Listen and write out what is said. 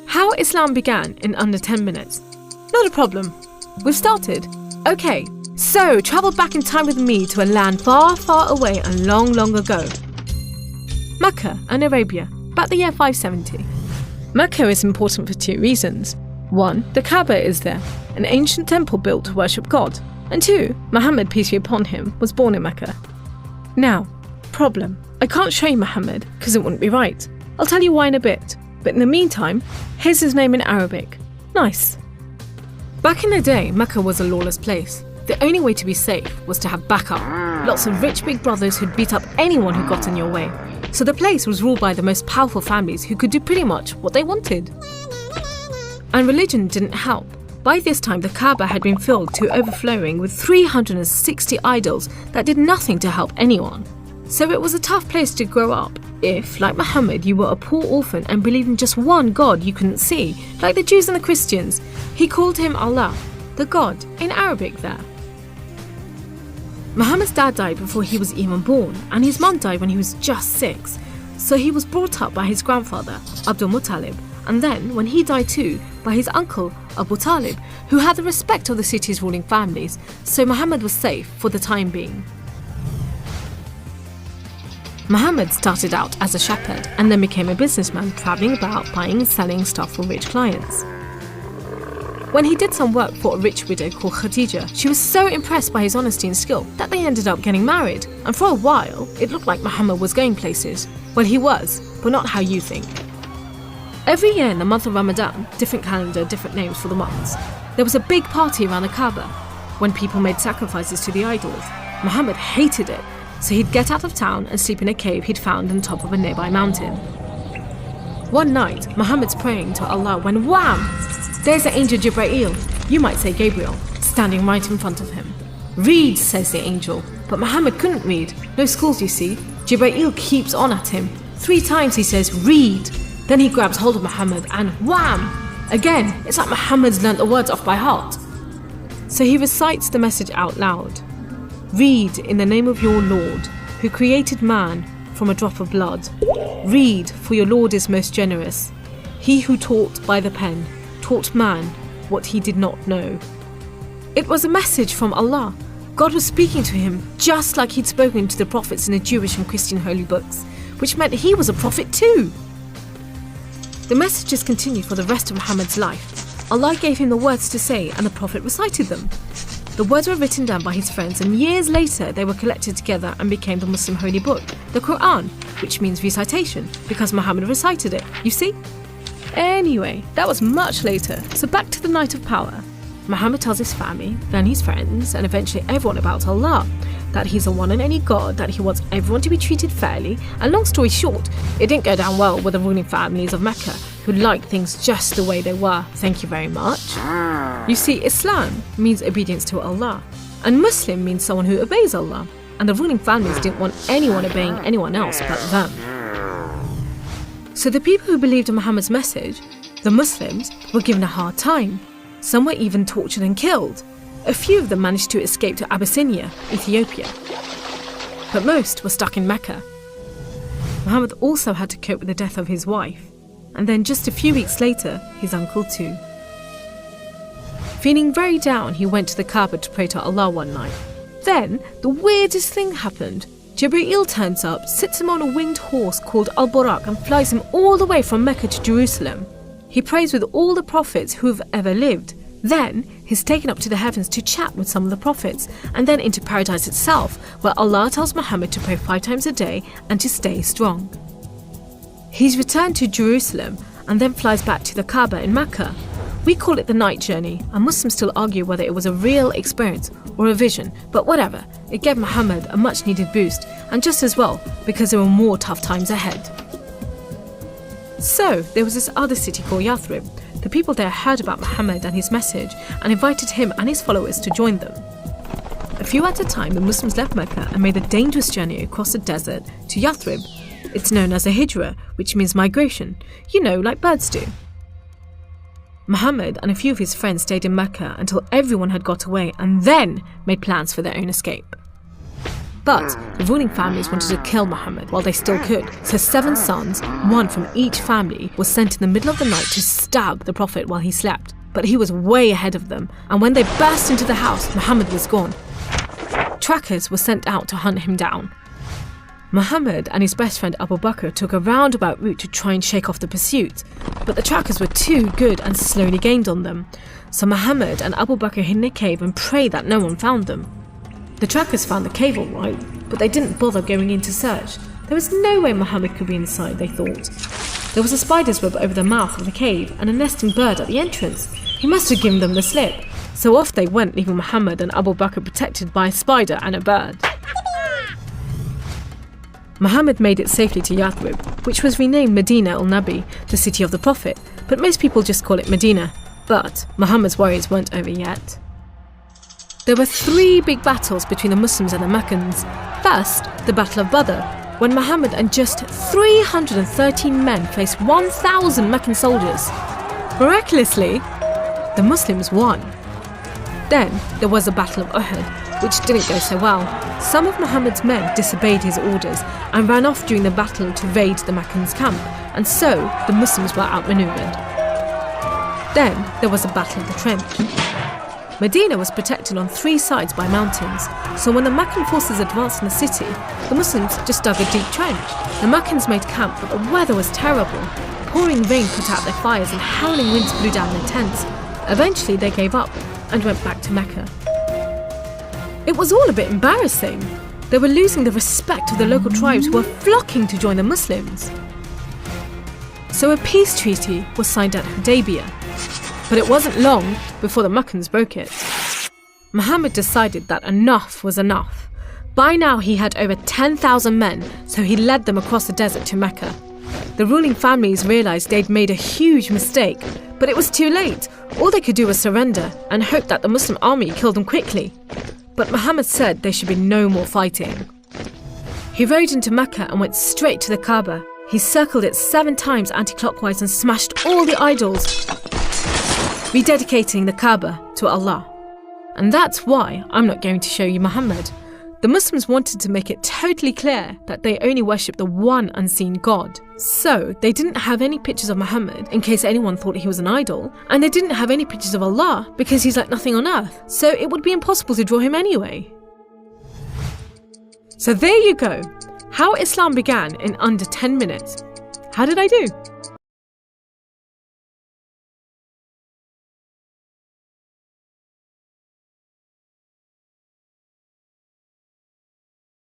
How Islam began in under 10 minutes. Not a problem. We've started. Okay, so travel back in time with me to a land far, far away and long, long ago. Mecca and Arabia, about the year 570. Mecca is important for 2 reasons. 1, the Kaaba is there, an ancient temple built to worship God. And 2, Muhammad, peace be upon him, was born in Mecca. Now, problem. I can't show you Muhammad because it wouldn't be right. I'll tell you why in a bit. But in the meantime, here's his name in Arabic. Nice. Back in the day, Mecca was a lawless place. The only way to be safe was to have backup. Lots of rich big brothers who'd beat up anyone who got in your way. So the place was ruled by the most powerful families who could do pretty much what they wanted. And religion didn't help. By this time, the Kaaba had been filled to overflowing with 360 idols that did nothing to help anyone. So it was a tough place to grow up if, like Muhammad, you were a poor orphan and believed in just one God you couldn't see, like the Jews and the Christians. He called him Allah, the God, in Arabic there. Muhammad's dad died before he was even born, and his mum died when he was just 6. So he was brought up by his grandfather, Abdul Muttalib, and then, when he died too, by his uncle, Abu Talib, who had the respect of the city's ruling families, so Muhammad was safe for the time being. Muhammad started out as a shepherd and then became a businessman, travelling about buying and selling stuff for rich clients. When he did some work for a rich widow called Khadija, she was so impressed by his honesty and skill that they ended up getting married, and for a while, it looked like Muhammad was going places. Well, he was, but not how you think. Every year in the month of Ramadan, different calendar, different names for the months, there was a big party around the Kaaba when people made sacrifices to the idols. Muhammad hated it, so he'd get out of town and sleep in a cave he'd found on top of a nearby mountain. One night, Muhammad's praying to Allah when wham! There's the angel Jibreel, you might say Gabriel, standing right in front of him. Read, says the angel, but Muhammad couldn't read. No schools, you see. Jibreel keeps on at him. 3 times he says, read. Then he grabs hold of Muhammad and wham! Again, it's like Muhammad's learnt the words off by heart. So he recites the message out loud. Read in the name of your Lord, who created man from a drop of blood. Read, for your Lord is most generous. He who taught by the pen, taught man what he did not know. It was a message from Allah. God was speaking to him just like he'd spoken to the prophets in the Jewish and Christian holy books, which meant he was a prophet too. The messages continued for the rest of Muhammad's life. Allah gave him the words to say and the prophet recited them. The words were written down by his friends, and years later they were collected together and became the Muslim holy book, the Quran, which means recitation, because Muhammad recited it, you see? Anyway, that was much later, so back to the night of power. Muhammad tells his family, then his friends, and eventually everyone about Allah, that he's the one and only God, that he wants everyone to be treated fairly, and long story short, it didn't go down well with the ruling families of Mecca, who liked things just the way they were, thank you very much. You see, Islam means obedience to Allah, and Muslim means someone who obeys Allah, and the ruling families didn't want anyone obeying anyone else but them. So the people who believed in Muhammad's message, the Muslims, were given a hard time. Some were even tortured and killed. A few of them managed to escape to Abyssinia, Ethiopia. But most were stuck in Mecca. Muhammad also had to cope with the death of his wife, and then just a few weeks later, his uncle too. Feeling very down, he went to the Kaaba to pray to Allah one night. Then, the weirdest thing happened. Jibreel turns up, sits him on a winged horse called Al-Buraq and flies him all the way from Mecca to Jerusalem. He prays with all the prophets who've ever lived. Then, he's taken up to the heavens to chat with some of the prophets, and then into paradise itself, where Allah tells Muhammad to pray 5 times a day and to stay strong. He's returned to Jerusalem and then flies back to the Kaaba in Mecca. We call it the night journey, and Muslims still argue whether it was a real experience or a vision, but whatever, it gave Muhammad a much needed boost, and just as well, because there were more tough times ahead. So, there was this other city called Yathrib. The people there heard about Muhammad and his message and invited him and his followers to join them. A few at a time, the Muslims left Mecca and made the dangerous journey across the desert to Yathrib. It's known as a hijra, which means migration, you know, like birds do. Muhammad and a few of his friends stayed in Mecca until everyone had got away and then made plans for their own escape. But the ruling families wanted to kill Muhammad while they still could, so 7 sons, one from each family, were sent in the middle of the night to stab the Prophet while he slept. But he was way ahead of them, and when they burst into the house, Muhammad was gone. Trackers were sent out to hunt him down. Muhammad and his best friend Abu Bakr took a roundabout route to try and shake off the pursuit, but the trackers were too good and slowly gained on them. So Muhammad and Abu Bakr hid in a cave and prayed that no one found them. The trackers found the cave all right, but they didn't bother going in to search. There was no way Muhammad could be inside, they thought. There was a spider's web over the mouth of the cave and a nesting bird at the entrance. He must have given them the slip. So off they went, leaving Muhammad and Abu Bakr protected by a spider and a bird. Muhammad made it safely to Yathrib, which was renamed Medina al-Nabi, the city of the Prophet, but most people just call it Medina. But Muhammad's worries weren't over yet. There were 3 big battles between the Muslims and the Meccans. First, the Battle of Badr, when Muhammad and just 313 men faced 1,000 Meccan soldiers. Miraculously, the Muslims won. Then there was the Battle of Uhud, which didn't go so well. Some of Muhammad's men disobeyed his orders and ran off during the battle to raid the Meccans' camp, and so the Muslims were outmaneuvered. Then there was the Battle of the Trench. Medina was protected on 3 sides by mountains, so when the Meccan forces advanced in the city, the Muslims just dug a deep trench. The Meccans made camp, but the weather was terrible. Pouring rain put out their fires and howling winds blew down their tents. Eventually they gave up and went back to Mecca. It was all a bit embarrassing. They were losing the respect of the local tribes who were flocking to join the Muslims. So a peace treaty was signed at Hudaybiyah. But it wasn't long before the Meccans broke it. Muhammad decided that enough was enough. By now he had over 10,000 men, so he led them across the desert to Mecca. The ruling families realised they'd made a huge mistake, but it was too late. All they could do was surrender and hope that the Muslim army killed them quickly. But Muhammad said there should be no more fighting. He rode into Mecca and went straight to the Kaaba. He circled it 7 times anti-clockwise and smashed all the idols, rededicating the Kaaba to Allah. And that's why I'm not going to show you Muhammad. The Muslims wanted to make it totally clear that they only worship the one unseen God. So they didn't have any pictures of Muhammad in case anyone thought he was an idol, and they didn't have any pictures of Allah because he's like nothing on earth, so it would be impossible to draw him anyway. So there you go, how Islam began in under 10 minutes. How did I do?